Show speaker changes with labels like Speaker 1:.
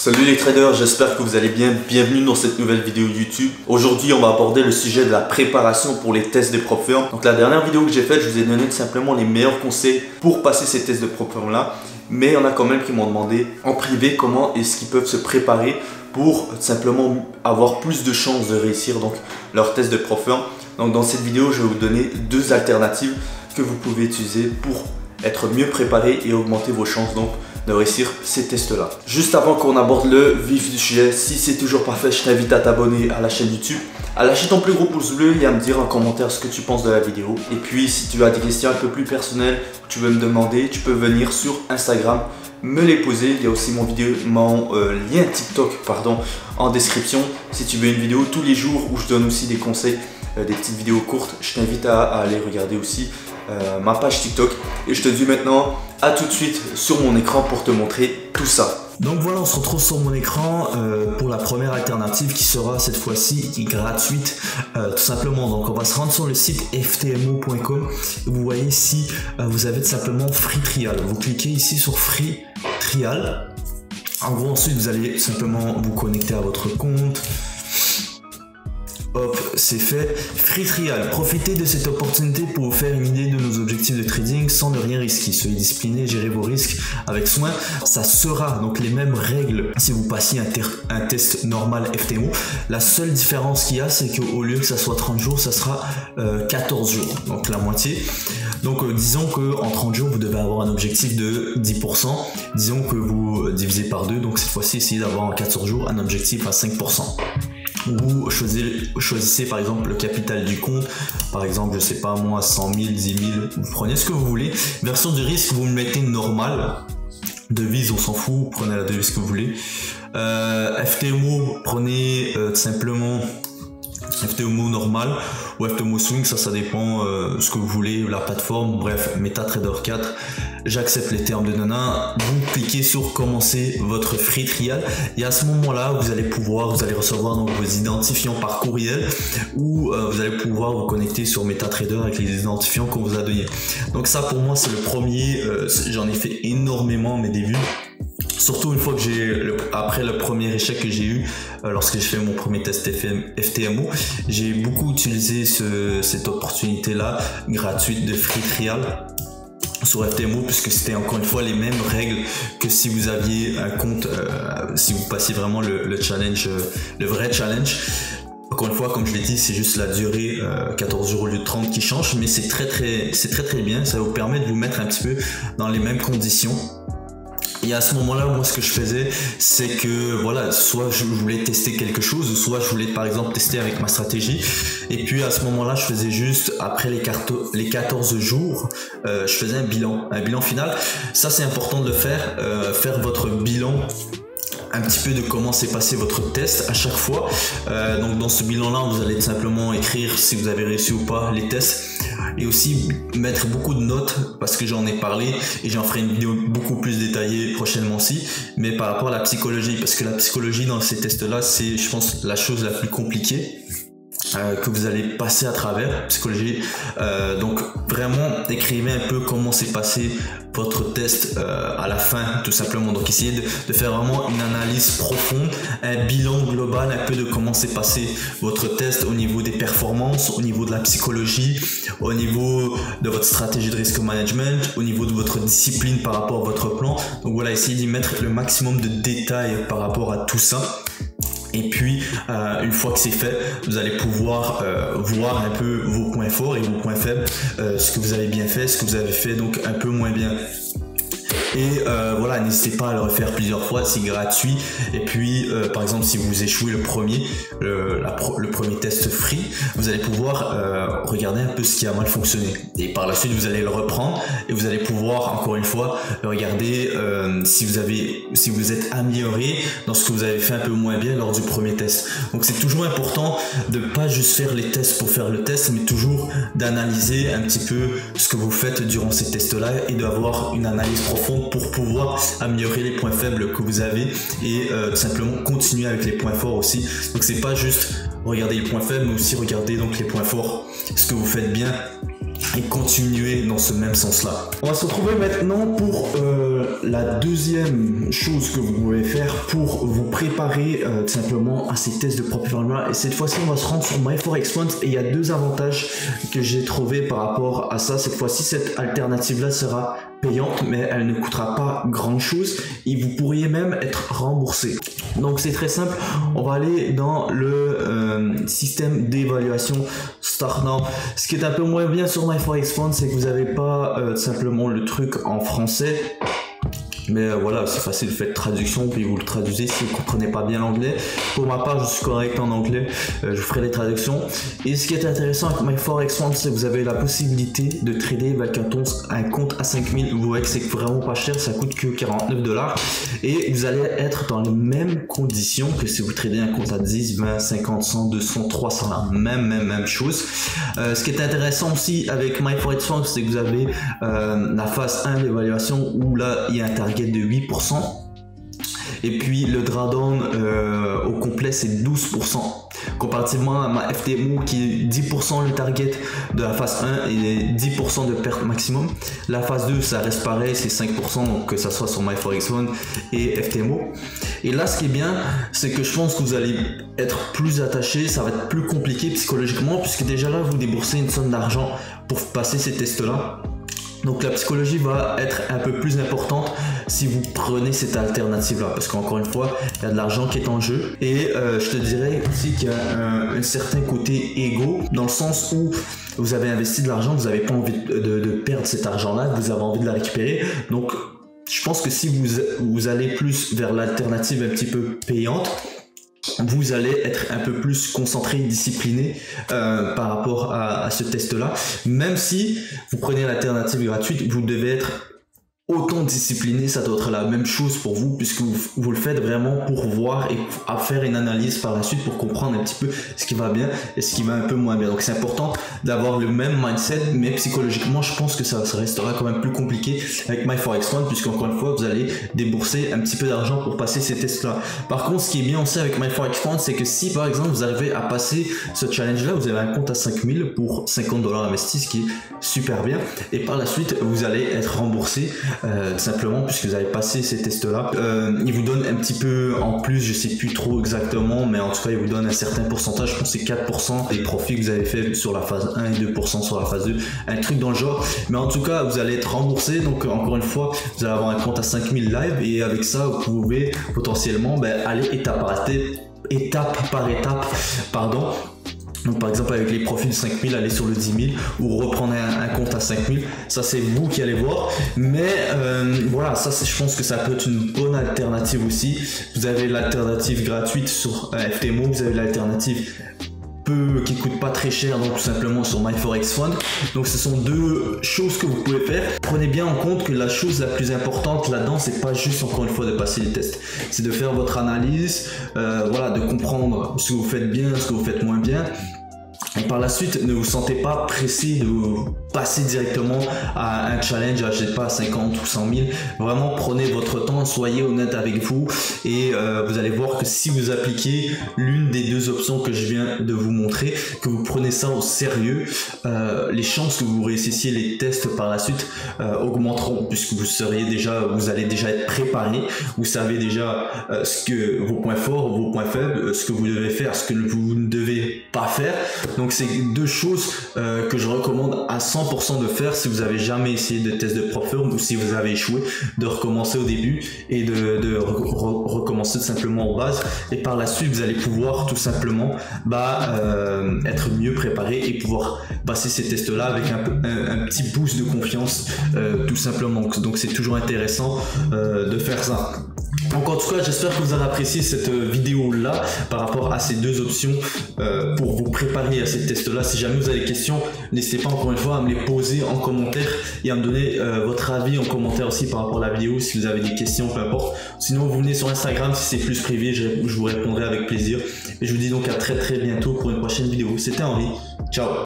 Speaker 1: Salut les traders, j'espère que vous allez bien. Bienvenue dans cette nouvelle vidéo YouTube. Aujourd'hui, on va aborder le sujet de la préparation pour les tests des prop firms. Donc la dernière vidéo que j'ai faite, je vous ai donné tout simplement les meilleurs conseils pour passer ces tests de prop firm là. Mais il y en a quand même qui m'ont demandé en privé comment est-ce qu'ils peuvent se préparer pour simplement avoir plus de chances de réussir donc leur test de prop firm. Donc dans cette vidéo, je vais vous donner deux alternatives que vous pouvez utiliser pour être mieux préparé et augmenter vos chances donc de réussir ces tests là. Juste avant qu'on aborde le vif du sujet, si c'est toujours pas fait, je t'invite à t'abonner à la chaîne YouTube, à lâcher ton plus gros pouce bleu et à me dire en commentaire ce que tu penses de la vidéo. Et puis si tu as des questions un peu plus personnelles, tu veux me demander, tu peux venir sur Instagram me les poser. Il y a aussi mon lien TikTok en description si tu veux une vidéo tous les jours où je donne aussi des conseils, des petites vidéos courtes. Je t'invite à aller regarder aussi ma page TikTok et je te dis maintenant à tout de suite sur mon écran pour te montrer tout ça.
Speaker 2: Donc voilà, on se retrouve sur mon écran pour la première alternative qui sera cette fois-ci gratuite tout simplement. Donc on va se rendre sur le site ftmo.com. Vous voyez ici, vous avez tout simplement Free Trial. Vous cliquez ici sur Free Trial. En gros, ensuite vous allez simplement vous connecter à votre compte. Hop, c'est fait. Free Trial. Profitez de cette opportunité pour vous faire une idée de nos objectifs de trading sans ne rien risquer. Soyez discipliné, gérez vos risques avec soin. Ça sera donc les mêmes règles si vous passiez un test normal FTMO. La seule différence qu'il y a, c'est qu'au lieu que ça soit 30 jours, ça sera 14 jours. Donc la moitié. Donc disons qu'en 30 jours, vous devez avoir un objectif de 10%. Disons que vous divisez par 2. Donc cette fois-ci, essayez d'avoir en 14 jours un objectif à 5%. Vous choisissez par exemple le capital du compte, par exemple je sais pas moi 100 000, 10 000, vous prenez ce que vous voulez. Version du risque, vous le mettez normal, devise on s'en fout, vous prenez la devise que vous voulez. FTMO, prenez simplement FTMO normal ou FTMO swing, ça dépend ce que vous voulez, la plateforme, bref, MetaTrader 4. J'accepte les termes de nana. Vous cliquez sur commencer votre free trial et à ce moment là vous allez recevoir donc vos identifiants par courriel ou vous allez pouvoir vous connecter sur MetaTrader avec les identifiants qu'on vous a donnés. Donc ça pour moi c'est le premier, j'en ai fait énormément mes débuts. Surtout une fois que après le premier échec que j'ai eu lorsque j'ai fait mon premier test FTMO, j'ai beaucoup utilisé cette opportunité là gratuite de free trial sur FTMO puisque c'était encore une fois les mêmes règles que si vous aviez un compte, si vous passiez vraiment le challenge, le vrai challenge. Encore une fois, comme je l'ai dit, c'est juste la durée 14 jours au lieu de 30 qui change, mais c'est très bien, ça vous permet de vous mettre un petit peu dans les mêmes conditions. Et à ce moment-là, moi, ce que je faisais, c'est que voilà, soit je voulais tester quelque chose, soit je voulais par exemple tester avec ma stratégie. Et puis à ce moment-là, je faisais juste après les 14 jours, je faisais un bilan final. Ça, c'est important de le faire, faire votre bilan un petit peu de comment s'est passé votre test à chaque fois. Donc dans ce bilan là vous allez simplement écrire si vous avez réussi ou pas les tests et aussi mettre beaucoup de notes parce que j'en ai parlé et j'en ferai une vidéo beaucoup plus détaillée prochainement aussi, mais par rapport à la psychologie, parce que la psychologie dans ces tests là c'est je pense la chose la plus compliquée que vous allez passer à travers psychologie. Donc vraiment écrivez un peu comment s'est passé votre test à la fin tout simplement. Donc essayez de faire vraiment une analyse profonde, un bilan global un peu de comment s'est passé votre test au niveau des performances, au niveau de la psychologie, au niveau de votre stratégie de risk management, au niveau de votre discipline par rapport à votre plan. Donc voilà, essayez d'y mettre le maximum de détails par rapport à tout ça. Et puis une fois que c'est fait, vous allez pouvoir voir un peu vos points forts et vos points faibles, ce que vous avez bien fait, ce que vous avez fait donc un peu moins bien. Et voilà, n'hésitez pas à le refaire plusieurs fois, c'est gratuit. Et puis par exemple si vous échouez le premier test free, vous allez pouvoir regarder un peu ce qui a mal fonctionné et par la suite vous allez le reprendre et vous allez pouvoir encore une fois regarder si vous êtes amélioré dans ce que vous avez fait un peu moins bien lors du premier test. Donc c'est toujours important de pas juste faire les tests pour faire le test, mais toujours d'analyser un petit peu ce que vous faites durant ces tests là et d'avoir une analyse profonde pour pouvoir améliorer les points faibles que vous avez et simplement continuer avec les points forts aussi. Donc c'est pas juste regarder les points faibles, mais aussi regarder donc les points forts, ce que vous faites bien et continuer dans ce même sens-là. On va se retrouver maintenant pour la deuxième chose que vous pouvez faire pour vous préparer tout simplement à ces tests de Prop Firmware. Et cette fois-ci, on va se rendre sur MyForexFunds et il y a deux avantages que j'ai trouvé par rapport à ça. Cette fois-ci, cette alternative-là sera payante, mais elle ne coûtera pas grand-chose et vous pourriez même être remboursé. Donc c'est très simple, on va aller dans le système d'évaluation Start Now. Ce qui est un peu moins bien sur MyForexFunds, c'est que vous n'avez pas simplement le truc en français. Mais voilà, c'est facile, faites traduction, puis vous le traduisez si vous ne comprenez pas bien l'anglais. Pour ma part, je suis correct en anglais, je ferai les traductions. Et ce qui est intéressant avec MyForexFunds, c'est que vous avez la possibilité de trader avec un compte à 5000. Vous voyez que c'est vraiment pas cher, ça coûte que 49 $. Et vous allez être dans les mêmes conditions que si vous tradez un compte à 10, 20, 50, 100, 200, 300, la même chose. Ce qui est intéressant aussi avec MyForexFunds, c'est que vous avez la phase 1 d'évaluation où là, il y a un target de 8%. Et puis le drawdown au complet c'est 12%, comparativement à ma FTMO qui est 10% le target de la phase 1 et 10% de perte maximum. La phase 2 ça reste pareil, c'est 5%, donc que ça soit sur MyForexFunds et FTMO. Et là ce qui est bien, c'est que je pense que vous allez être plus attaché, ça va être plus compliqué psychologiquement, puisque déjà là vous déboursez une somme d'argent pour passer ces tests là. Donc la psychologie va être un peu plus importante si vous prenez cette alternative là, parce qu'encore une fois il y a de l'argent qui est en jeu. Et je te dirais aussi qu'il y a un certain côté égo, dans le sens où vous avez investi de l'argent, vous n'avez pas envie de perdre cet argent là, vous avez envie de la récupérer. Donc je pense que si vous allez plus vers l'alternative un petit peu payante, vous allez être un peu plus concentré et discipliné par rapport à ce test là. Même si vous prenez l'alternative gratuite, vous devez être autant discipliné, ça doit être la même chose pour vous, puisque vous le faites vraiment pour voir et à faire une analyse par la suite pour comprendre un petit peu ce qui va bien et ce qui va un peu moins bien. Donc c'est important d'avoir le même mindset, mais psychologiquement je pense que ça restera quand même plus compliqué avec MyForexFunds, puisqu'encore une fois vous allez débourser un petit peu d'argent pour passer ces tests là. Par contre ce qui est bien aussi avec MyForexFunds, c'est que si par exemple vous arrivez à passer ce challenge là, vous avez un compte à 5000 pour 50 $ investis, ce qui est super bien, et par la suite vous allez être remboursé tout simplement puisque vous avez passé ces tests là. Il vous donne un petit peu en plus, je sais plus trop exactement, mais en tout cas il vous donne un certain pourcentage, je pense que c'est 4% des profits que vous avez fait sur la phase 1 et 2% sur la phase 2, un truc dans le genre. Mais en tout cas vous allez être remboursé, donc encore une fois vous allez avoir un compte à 5000 live, et avec ça vous pouvez potentiellement aller étape par étape, Donc par exemple avec les profils de 5000, aller sur le 10 000 ou reprendre un compte à 5000, ça c'est vous qui allez voir. Mais voilà, ça je pense que ça peut être une bonne alternative aussi. Vous avez l'alternative gratuite sur FTMO, vous avez l'alternative qui coûte pas très cher, donc tout simplement sur MyForexFunds. Donc ce sont deux choses que vous pouvez faire. Prenez bien en compte que la chose la plus importante là-dedans, c'est pas juste encore une fois de passer les tests, c'est de faire votre analyse, voilà, de comprendre ce que vous faites bien, ce que vous faites moins bien. Et par la suite, ne vous sentez pas pressé de passer directement à un challenge, je sais pas, 50 ou 100 000. Vraiment, prenez votre temps, soyez honnête avec vous, et vous allez voir que si vous appliquez l'une des deux options que je viens de vous montrer, que vous prenez ça au sérieux, les chances que vous réussissiez les tests par la suite augmenteront, puisque vous allez déjà être préparé, vous savez déjà vos points forts, vos points faibles, ce que vous devez faire, ce que vous ne devez pas faire. Donc c'est deux choses que je recommande à 100% de faire si vous avez jamais essayé de test de Prop Firm, ou si vous avez échoué, de recommencer au début et de recommencer tout simplement en base, et par la suite vous allez pouvoir tout simplement être mieux préparé et pouvoir passer ces tests là avec un petit boost de confiance tout simplement. Donc c'est toujours intéressant de faire ça. Donc en tout cas, j'espère que vous avez apprécié cette vidéo là par rapport à ces deux options pour vous préparer à ces tests là. Si jamais vous avez des questions, n'hésitez pas encore une fois à me les poser en commentaire et à me donner votre avis en commentaire aussi par rapport à la vidéo, si vous avez des questions, peu importe. Sinon vous venez sur Instagram si c'est plus privé, je vous répondrai avec plaisir. Et je vous dis donc à très bientôt pour une prochaine vidéo. C'était Henri, ciao.